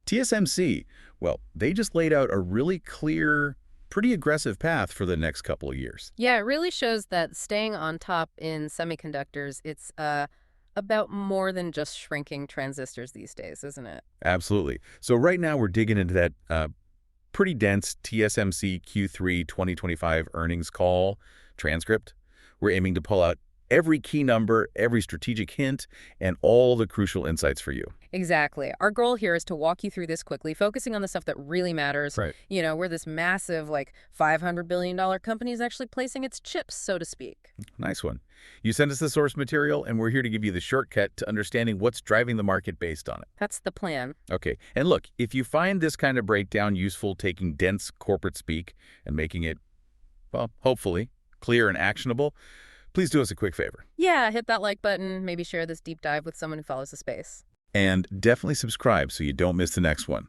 TSMC, well, they just laid out a really clear, pretty aggressive path for the next couple of years. Yeah, it really shows that staying on top in semiconductors, it's about more than just shrinking transistors these days, isn't it? Absolutely. So right now we're digging into that pretty dense TSMC Q3 2025 earnings call transcript. We're aiming to pull out every key number, every strategic hint, and all the crucial insights for you. Exactly. Our goal here is to walk you through this quickly, focusing on the stuff that really matters. Right. You know, where this massive, like, $500 billion company is actually placing its chips, so to speak. Nice one. You sent us the source material, and we're here to give you the shortcut to understanding what's driving the market based on it. That's the plan. Okay, and look, if you find this kind of breakdown useful, taking dense corporate speak and making it, well, hopefully, clear and actionable, please do us a quick favor. Yeah, hit that like button, maybe share this deep dive with someone who follows the space. And definitely subscribe so you don't miss the next one.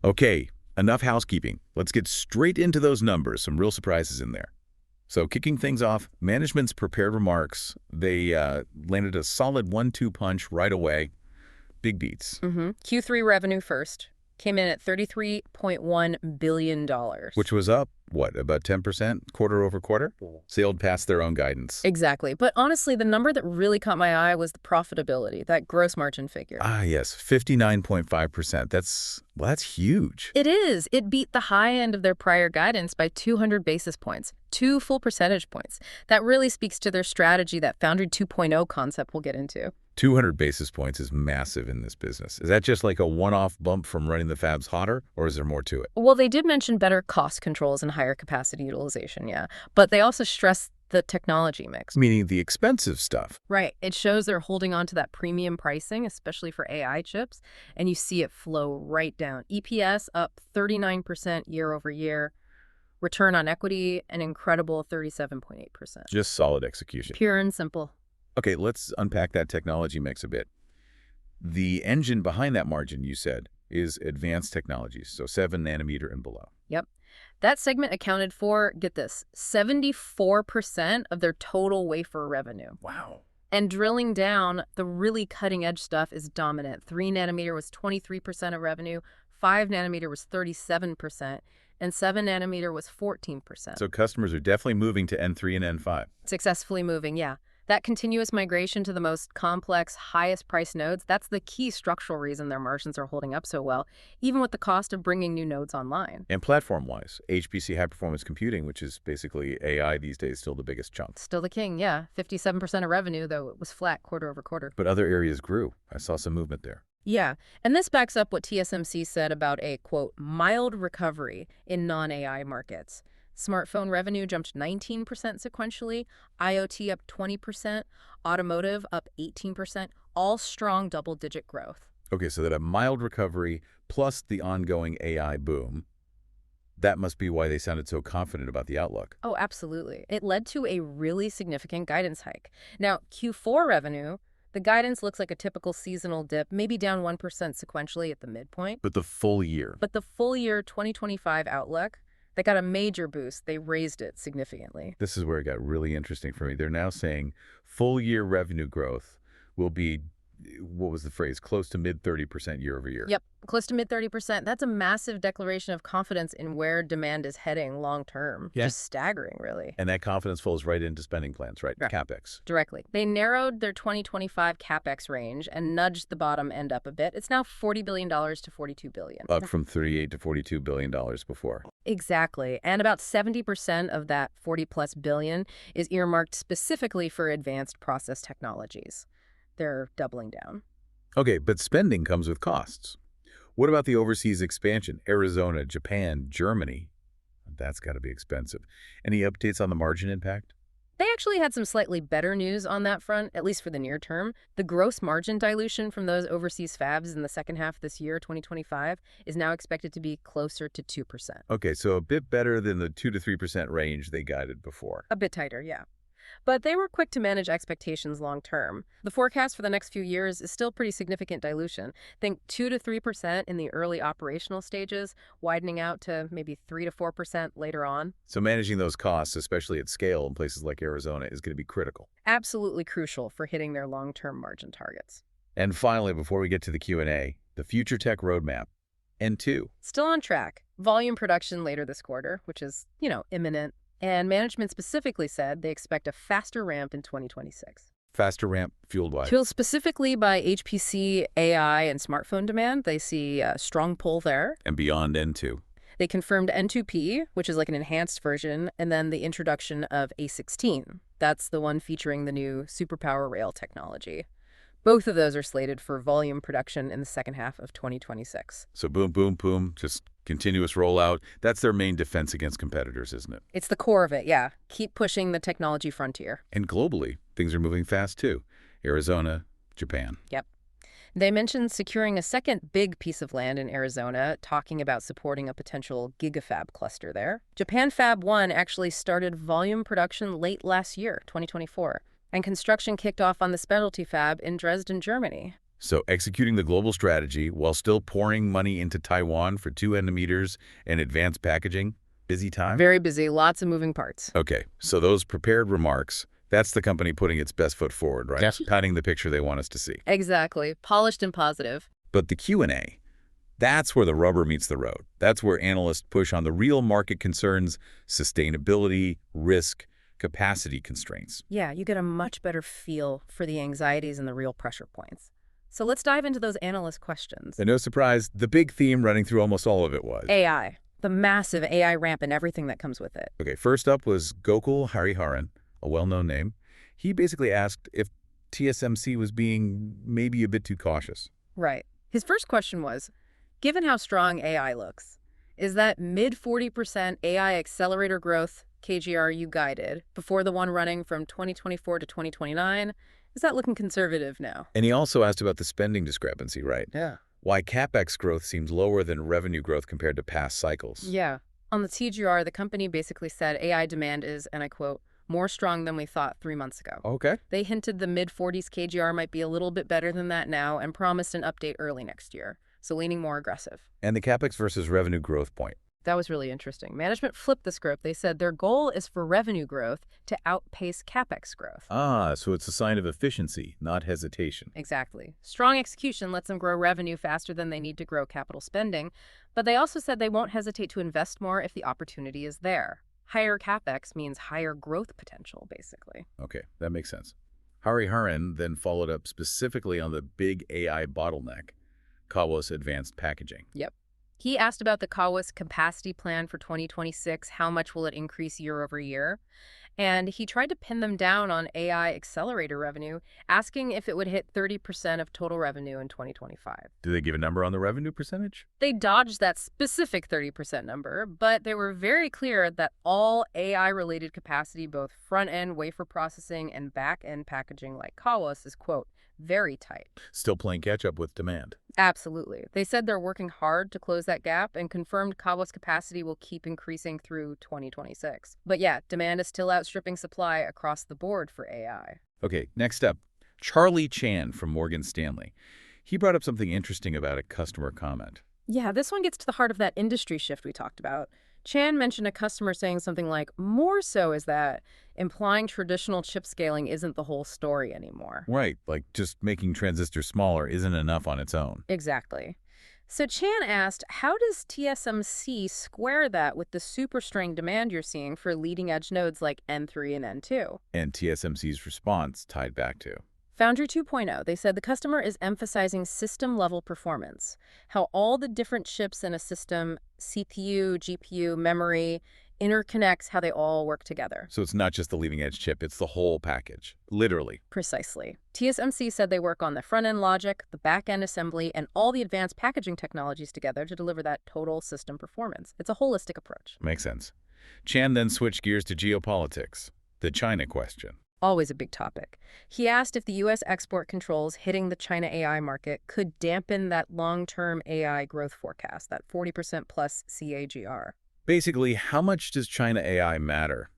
Okay, enough housekeeping. Let's get straight into those numbers, some real surprises in there. So kicking things off, management's prepared remarks, they landed a solid 1-2 punch right away. Big beats. Q3 revenue first came in at $33.1 billion. Which was up, what, about 10% quarter over quarter? Sailed past their own guidance. Exactly. But honestly, the number that really caught my eye was the profitability, that gross margin figure. Ah, yes, 59.5%. That's huge. It is. It beat the high end of their prior guidance by 200 basis points, 2 full percentage points. That really speaks to their strategy, that Foundry 2.0 concept we'll get into. 200 basis points is massive in this business. Is that just like a one-off bump from running the fabs hotter, or is there more to it? Well, they did mention better cost controls and higher capacity utilization, yeah. But they also stressed the technology mix. Meaning the expensive stuff. Right. It shows they're holding on to that premium pricing, especially for AI chips, and you see it flow right down. EPS up 39% year over year. Return on equity, an incredible 37.8%. Just solid execution. Pure and simple. Okay, let's unpack that technology mix a bit. The engine behind that margin, you said, is advanced technologies, so 7 nanometer and below. Yep. That segment accounted for, get this, 74% of their total wafer revenue. Wow. And drilling down, the really cutting-edge stuff is dominant. 3 nanometer was 23% of revenue, 5 nanometer was 37%, and 7 nanometer was 14%. So customers are definitely moving to N3 and N5. Successfully moving, yeah. That continuous migration to the most complex, highest price nodes, that's the key structural reason their margins are holding up so well, even with the cost of bringing new nodes online. And platform-wise, HPC high-performance computing, which is basically AI these days, still the biggest chunk. Still the king, yeah. 57% of revenue, though it was flat quarter over quarter. But other areas grew. I saw some movement there. Yeah, and this backs up what TSMC said about a, quote, mild recovery in non-AI markets. Smartphone revenue jumped 19% sequentially, IoT up 20%, automotive up 18%, all strong double-digit growth. Okay, so that a mild recovery plus the ongoing AI boom, that must be why they sounded so confident about the outlook. Oh, absolutely. It led to a really significant guidance hike. Now, Q4 revenue, the guidance looks like a typical seasonal dip, maybe down 1% sequentially at the midpoint. But the full year. But the full year 2025 outlook, they got a major boost. They raised it significantly. This is where it got really interesting for me. They're now saying full year revenue growth will be, what was the phrase, close to mid 30% year over year. Yep, close to mid 30%. That's a massive declaration of confidence in where demand is heading long term. Yeah. Just staggering, really. And that confidence flows right into spending plans, right? Right. CapEx. Directly. They narrowed their 2025 CapEx range and nudged the bottom end up a bit. It's now $40 billion to $42 billion. Up from $38 to $42 billion before. Exactly. And about 70% of that 40+ billion is earmarked specifically for advanced process technologies. They're doubling down. Okay, but spending comes with costs. What about the overseas expansion? Arizona, Japan, Germany. That's got to be expensive. Any updates on the margin impact? They actually had some slightly better news on that front, at least for the near term. The gross margin dilution from those overseas fabs in the second half of this year, 2025, is now expected to be closer to 2%. Okay, so a bit better than the 2 to 3% range they guided before. A bit tighter, yeah. But they were quick to manage expectations long term. The forecast for the next few years is still pretty significant dilution. Think 2 to 3% in the early operational stages, widening out to maybe 3 to 4% later on. So managing those costs, especially at scale in places like Arizona, is going to be critical. Absolutely crucial for hitting their long-term margin targets. And finally, before we get to the Q&A, the Future Tech Roadmap, N2. Still on track. Volume production later this quarter, which is, imminent. And management specifically said they expect a faster ramp in 2026. Faster ramp fueled by? Fueled specifically by HPC, AI, and smartphone demand. They see a strong pull there. And beyond N2. They confirmed N2P, which is like an enhanced version, and then the introduction of A16. That's the one featuring the new superpower rail technology. Both of those are slated for volume production in the second half of 2026. So boom, boom, boom, just continuous rollout. That's their main defense against competitors, isn't it? It's the core of it, yeah. Keep pushing the technology frontier. And globally, things are moving fast too. Arizona, Japan. Yep. They mentioned securing a second big piece of land in Arizona, talking about supporting a potential gigafab cluster there. Japan Fab 1 actually started volume production late last year, 2024, and construction kicked off on the specialty fab in Dresden, Germany. So executing the global strategy while still pouring money into Taiwan for 2 nanometers and advanced packaging. Busy time? Very busy, lots of moving parts. Okay, so those prepared remarks, that's the company putting its best foot forward, right? Yes. Painting the picture they want us to see. Exactly. Polished and positive. But the Q&A, that's where the rubber meets the road. That's where analysts push on the real market concerns, sustainability, risk, capacity constraints. Yeah, you get a much better feel for the anxieties and the real pressure points. So let's dive into those analyst questions. And no surprise, the big theme running through almost all of it was AI. The massive AI ramp and everything that comes with it. Okay, first up was Gokul Hariharan, a well-known name. He basically asked if TSMC was being maybe a bit too cautious. Right. His first question was, given how strong AI looks, is that mid-40% AI accelerator growth CAGR you guided before the one running from 2024 to 2029, is that looking conservative now? And he also asked about the spending discrepancy, right? Yeah. Why CapEx growth seems lower than revenue growth compared to past cycles. Yeah. On the TGR, the company basically said AI demand is, and I quote, more strong than we thought 3 months ago. Okay. They hinted the mid-40s CAGR might be a little bit better than that now and promised an update early next year, so leaning more aggressive. And the CapEx versus revenue growth point. That was really interesting. Management flipped the script. They said their goal is for revenue growth to outpace CapEx growth. Ah, so it's a sign of efficiency, not hesitation. Exactly. Strong execution lets them grow revenue faster than they need to grow capital spending, but they also said they won't hesitate to invest more if the opportunity is there. Higher CapEx means higher growth potential, basically. Okay, that makes sense. Hariharan then followed up specifically on the big AI bottleneck, CoWoS advanced packaging. Yep. He asked about the CoWoS capacity plan for 2026, how much will it increase year over year? And he tried to pin them down on AI accelerator revenue, asking if it would hit 30% of total revenue in 2025. Did they give a number on the revenue percentage? They dodged that specific 30% number, but they were very clear that all AI-related capacity, both front-end wafer processing and back-end packaging like CoWoS, is, quote, very tight. Still playing catch-up with demand. Absolutely. They said they're working hard to close that gap and confirmed CoWoS capacity will keep increasing through 2026. But yeah, demand is still outstripping supply across the board for AI. Okay, next up, Charlie Chan from Morgan Stanley. He brought up something interesting about a customer comment. Yeah, this one gets to the heart of that industry shift we talked about. Chan mentioned a customer saying something like, more so is that, implying traditional chip scaling isn't the whole story anymore. Right, like just making transistors smaller isn't enough on its own. Exactly. So Chan asked, how does TSMC square that with the super strong demand you're seeing for leading-edge nodes like N3 and N2? And TSMC's response tied back to Foundry 2.0, they said the customer is emphasizing system-level performance, how all the different chips in a system, CPU, GPU, memory, interconnects, how they all work together. So it's not just the leading-edge chip, it's the whole package, literally. Precisely. TSMC said they work on the front-end logic, the back-end assembly, and all the advanced packaging technologies together to deliver that total system performance. It's a holistic approach. Makes sense. Chan then switched gears to geopolitics, the China question. Always a big topic. He asked if the U.S. export controls hitting the China AI market could dampen that long-term AI growth forecast, that 40% plus CAGR. Basically, how much does China AI matter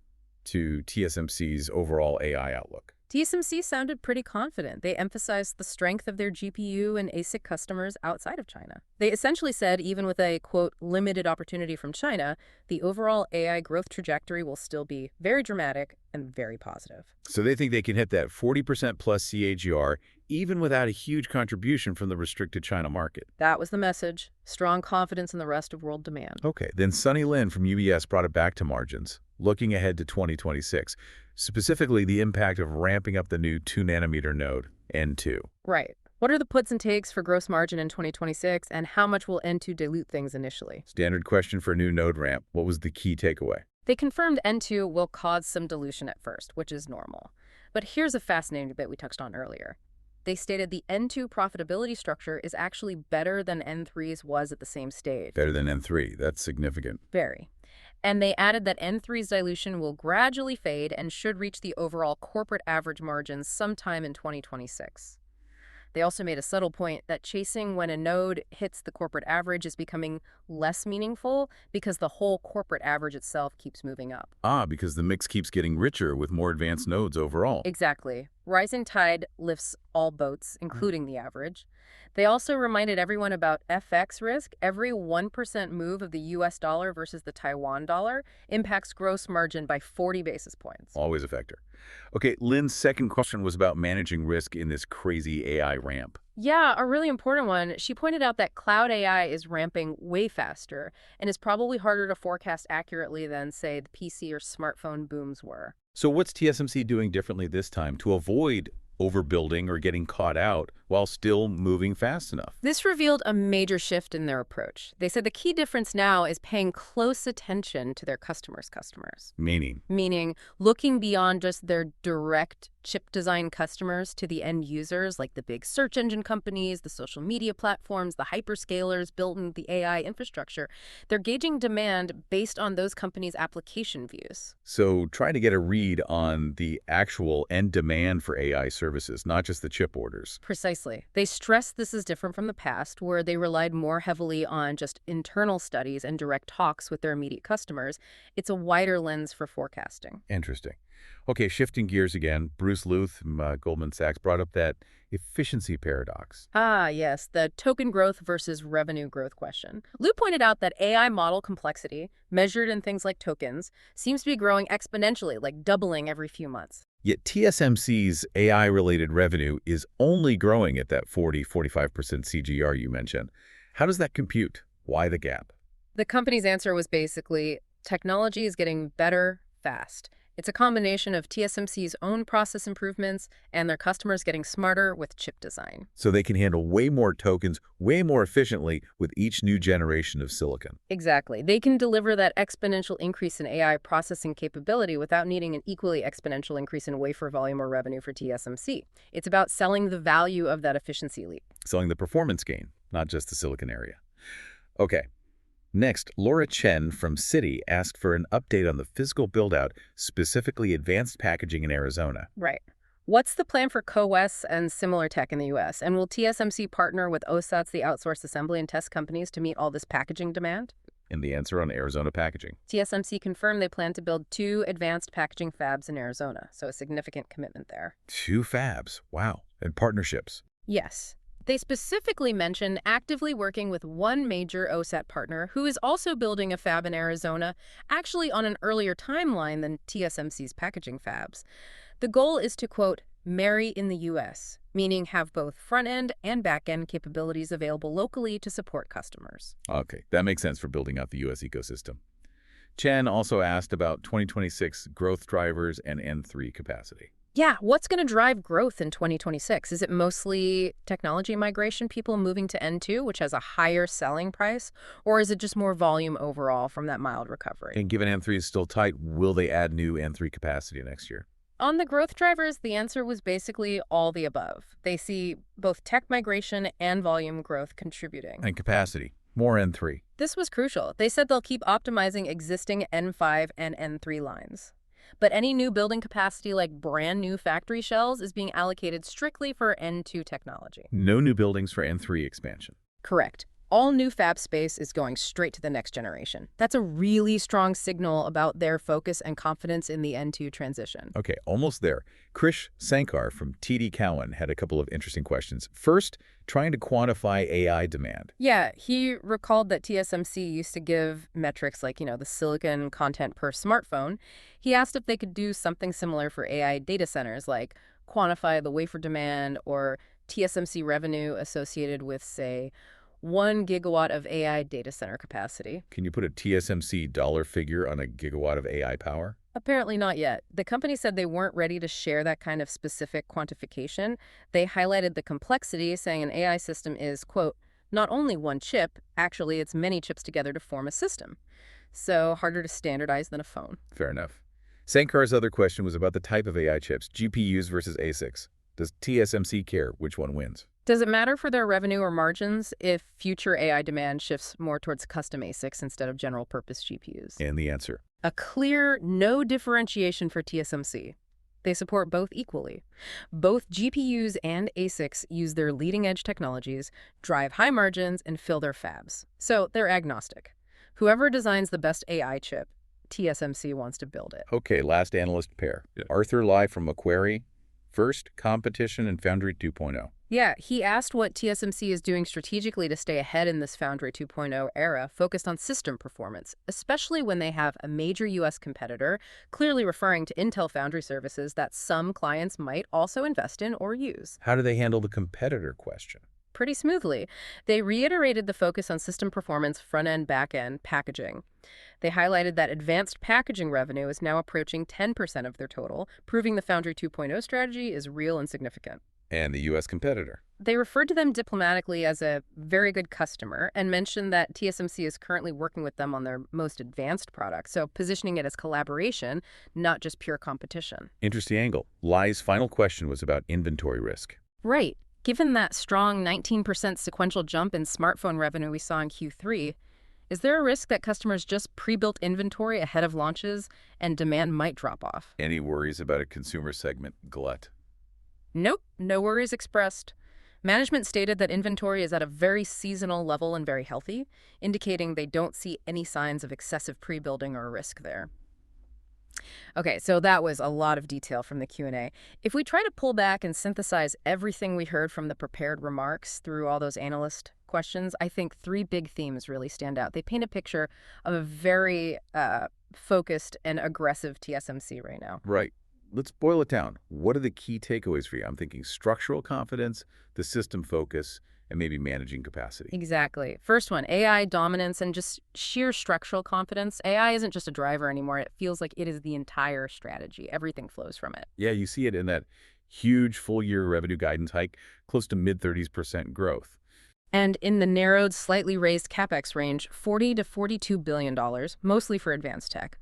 to TSMC's overall AI outlook? TSMC sounded pretty confident. They emphasized the strength of their GPU and ASIC customers outside of China. They essentially said even with a, quote, limited opportunity from China, the overall AI growth trajectory will still be very dramatic and very positive. So they think they can hit that 40% plus CAGR even without a huge contribution from the restricted China market. That was the message. Strong confidence in the rest of world demand. Okay, then Sunny Lin from UBS brought it back to margins, looking ahead to 2026, specifically the impact of ramping up the new 2-nanometer node, N2. Right. What are the puts and takes for gross margin in 2026, and how much will N2 dilute things initially? Standard question for a new node ramp. What was the key takeaway? They confirmed N2 will cause some dilution at first, which is normal. But here's a fascinating bit we touched on earlier. They stated the N2 profitability structure is actually better than N3's was at the same stage. Better than N3. That's significant. Very. And they added that N3's dilution will gradually fade and should reach the overall corporate average margins sometime in 2026. They also made a subtle point that chasing when a node hits the corporate average is becoming less meaningful because the whole corporate average itself keeps moving up. Because the mix keeps getting richer with more advanced nodes overall. Exactly. Rising tide lifts all boats, including the average. They also reminded everyone about FX risk. Every 1% move of the US dollar versus the Taiwan dollar impacts gross margin by 40 basis points. Always a factor. Okay, Lynn's second question was about managing risk in this crazy AI ramp. Yeah, a really important one. She pointed out that cloud AI is ramping way faster and is probably harder to forecast accurately than, say, the PC or smartphone booms were. So what's TSMC doing differently this time to avoid overbuilding or getting caught out while still moving fast enough? This revealed a major shift in their approach. They said the key difference now is paying close attention to their customers' customers. Meaning looking beyond just their direct chip design customers to the end users like the big search engine companies, the social media platforms, the hyperscalers building the AI infrastructure. They're gauging demand based on those companies' application views. So trying to get a read on the actual end demand for AI services, not just the chip orders. Precisely. They stress this is different from the past, where they relied more heavily on just internal studies and direct talks with their immediate customers. It's a wider lens for forecasting. Interesting. Okay, shifting gears again, Bruce Luth from Goldman Sachs brought up that efficiency paradox. Yes, the token growth versus revenue growth question. Lou pointed out that AI model complexity, measured in things like tokens, seems to be growing exponentially, like doubling every few months. Yet TSMC's AI-related revenue is only growing at that 40–45% CAGR you mentioned. How does that compute? Why the gap? The company's answer was basically, technology is getting better fast. It's a combination of TSMC's own process improvements and their customers getting smarter with chip design. So they can handle way more tokens, way more efficiently with each new generation of silicon. Exactly. They can deliver that exponential increase in AI processing capability without needing an equally exponential increase in wafer volume or revenue for TSMC. It's about selling the value of that efficiency leap. Selling the performance gain, not just the silicon area. Okay. Next, Laura Chen from Citi asked for an update on the physical build-out, specifically advanced packaging in Arizona. Right. What's the plan for CoWoS and similar tech in the U.S.? And will TSMC partner with OSATs, the outsourced assembly and test companies, to meet all this packaging demand? And the answer on Arizona packaging. TSMC confirmed they plan to build 2 advanced packaging fabs in Arizona, so a significant commitment there. 2 fabs. Wow. And partnerships. Yes. They specifically mention actively working with one major OSAT partner who is also building a fab in Arizona, actually on an earlier timeline than TSMC's packaging fabs. The goal is to, quote, marry in the U.S., meaning have both front-end and back-end capabilities available locally to support customers. Okay, that makes sense for building out the U.S. ecosystem. Chen also asked about 2026 growth drivers and N3 capacity. Yeah, what's going to drive growth in 2026? Is it mostly technology migration, people moving to N2, which has a higher selling price, or is it just more volume overall from that mild recovery? And given N3 is still tight, will they add new N3 capacity next year? On the growth drivers, the answer was basically all the above. They see both tech migration and volume growth contributing. And capacity, more N3. This was crucial. They said they'll keep optimizing existing N5 and N3 lines. But any new building capacity like brand new factory shells is being allocated strictly for N2 technology. No new buildings for N3 expansion. Correct. All new fab space is going straight to the next generation. That's a really strong signal about their focus and confidence in the N2 transition. Okay, almost there. Krish Sankar from TD Cowen had a couple of interesting questions. First, trying to quantify AI demand. Yeah, he recalled that TSMC used to give metrics like, the silicon content per smartphone. He asked if they could do something similar for AI data centers, like quantify the wafer demand or TSMC revenue associated with, say, 1 gigawatt of AI data center capacity. Can you put a TSMC dollar figure on a gigawatt of AI power? Apparently not yet. The company said they weren't ready to share that kind of specific quantification. They highlighted the complexity, saying an AI system is, quote, not only one chip, actually it's many chips together to form a system. So harder to standardize than a phone. Fair enough. Sankar's other question was about the type of AI chips, GPUs versus ASICs. Does TSMC care which one wins? Does it matter for their revenue or margins if future AI demand shifts more towards custom ASICs instead of general-purpose GPUs? And the answer. A clear no differentiation for TSMC. They support both equally. Both GPUs and ASICs use their leading-edge technologies, drive high margins, and fill their fabs. So they're agnostic. Whoever designs the best AI chip, TSMC wants to build it. Okay, last analyst pair. Yeah. Arthur Lai from Macquarie. First, competition and Foundry 2.0. Yeah, he asked what TSMC is doing strategically to stay ahead in this Foundry 2.0 era, focused on system performance, especially when they have a major U.S. competitor, clearly referring to Intel Foundry services that some clients might also invest in or use. How do they handle the competitor question? Pretty smoothly. They reiterated the focus on system performance, front-end, back-end, packaging. They highlighted that advanced packaging revenue is now approaching 10% of their total, proving the Foundry 2.0 strategy is real and significant. And the U.S. competitor. They referred to them diplomatically as a very good customer and mentioned that TSMC is currently working with them on their most advanced product, so positioning it as collaboration, not just pure competition. Interesting angle. Lai's final question was about inventory risk. Right. Given that strong 19% sequential jump in smartphone revenue we saw in Q3, is there a risk that customers just pre-built inventory ahead of launches and demand might drop off? Any worries about a consumer segment glut? Nope, no worries expressed. Management stated that inventory is at a very seasonal level and very healthy, indicating they don't see any signs of excessive pre-building or risk there. Okay, so that was a lot of detail from the Q&A. If we try to pull back and synthesize everything we heard from the prepared remarks through all those analyst questions, I think 3 big themes really stand out. They paint a picture of a very focused and aggressive TSMC right now. Right. Let's boil it down. What are the key takeaways for you? I'm thinking structural confidence, the system focus, and maybe managing capacity. Exactly. First one, AI dominance and just sheer structural confidence. AI isn't just a driver anymore. It feels like it is the entire strategy. Everything flows from it. Yeah, you see it in that huge full-year revenue guidance hike, close to mid-30% growth. And in the narrowed, slightly raised CapEx range, $40 to $42 billion, mostly for advanced tech.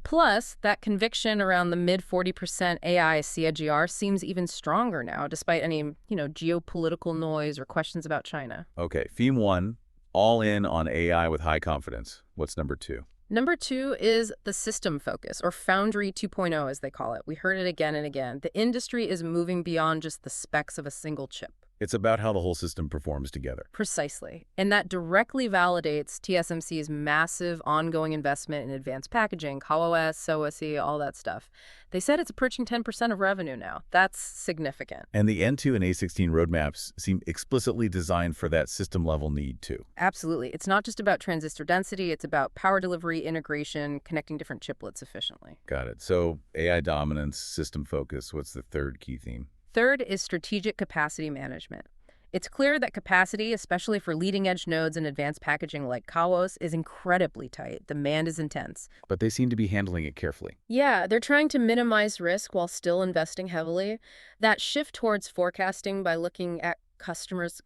Plus, that conviction around the mid-40% AI CAGR seems even stronger now, despite any, geopolitical noise or questions about China. Okay, theme 1, all in on AI with high confidence. What's number 2? Number 2 is the system focus, or Foundry 2.0 as they call it. We heard it again and again. The industry is moving beyond just the specs of a single chip. It's about how the whole system performs together. Precisely. And that directly validates TSMC's massive ongoing investment in advanced packaging, CoWoS, SoC, all that stuff. They said it's approaching 10% of revenue now. That's significant. And the N2 and A16 roadmaps seem explicitly designed for that system-level need, too. Absolutely. It's not just about transistor density. It's about power delivery, integration, connecting different chiplets efficiently. Got it. So AI dominance, system focus. What's the third key theme? Third is strategic capacity management. It's clear that capacity, especially for leading-edge nodes and advanced packaging like CoWoS, is incredibly tight. Demand is intense. But they seem to be handling it carefully. Yeah, they're trying to minimize risk while still investing heavily. That shift towards forecasting by looking at customers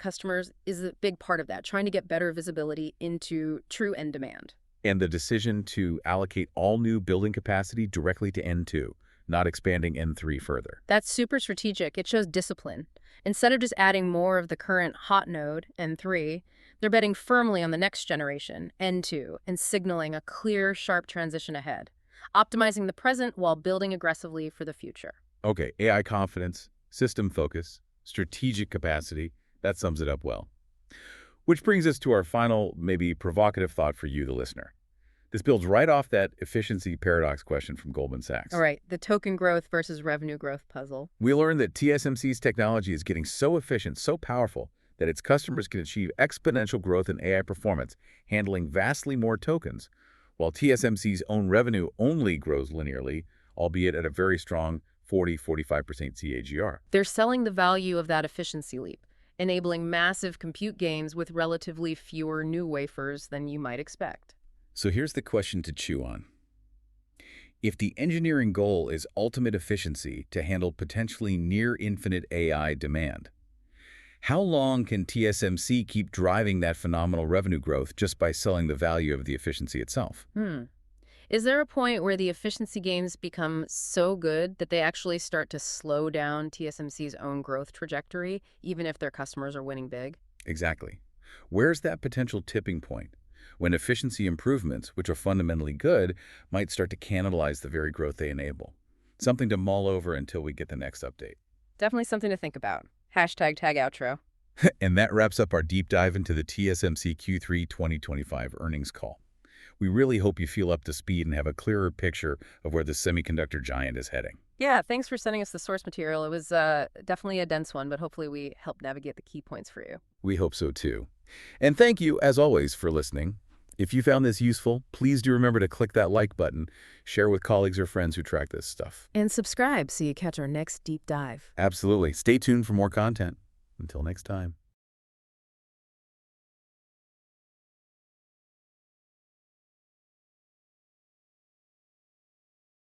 is a big part of that, trying to get better visibility into true end demand. And the decision to allocate all new building capacity directly to N2, not expanding N3 further. That's super strategic. It shows discipline. Instead of just adding more of the current hot node, N3, they're betting firmly on the next generation, N2, and signaling a clear, sharp transition ahead, optimizing the present while building aggressively for the future. Okay, AI confidence, system focus, strategic capacity, that sums it up well. Which brings us to our final, maybe provocative thought for you, the listener. This builds right off that efficiency paradox question from Goldman Sachs. All right, the token growth versus revenue growth puzzle. We learned that TSMC's technology is getting so efficient, so powerful, that its customers can achieve exponential growth in AI performance, handling vastly more tokens, while TSMC's own revenue only grows linearly, albeit at a very strong 40–45% CAGR. They're selling the value of that efficiency leap, enabling massive compute gains with relatively fewer new wafers than you might expect. So here's the question to chew on. If the engineering goal is ultimate efficiency to handle potentially near-infinite AI demand, how long can TSMC keep driving that phenomenal revenue growth just by selling the value of the efficiency itself? Is there a point where the efficiency gains become so good that they actually start to slow down TSMC's own growth trajectory, even if their customers are winning big? Exactly. Where's that potential tipping point when efficiency improvements, which are fundamentally good, might start to cannibalize the very growth they enable? Something to mull over until we get the next update. Definitely something to think about. Hashtag tag outro. And that wraps up our deep dive into the TSMC Q3 2025 earnings call. We really hope you feel up to speed and have a clearer picture of where the semiconductor giant is heading. Yeah, thanks for sending us the source material. It was definitely a dense one, but hopefully we helped navigate the key points for you. We hope so too. And thank you, as always, for listening. If you found this useful, please do remember to click that like button, share with colleagues or friends who track this stuff. And subscribe so you catch our next deep dive. Absolutely. Stay tuned for more content. Until next time.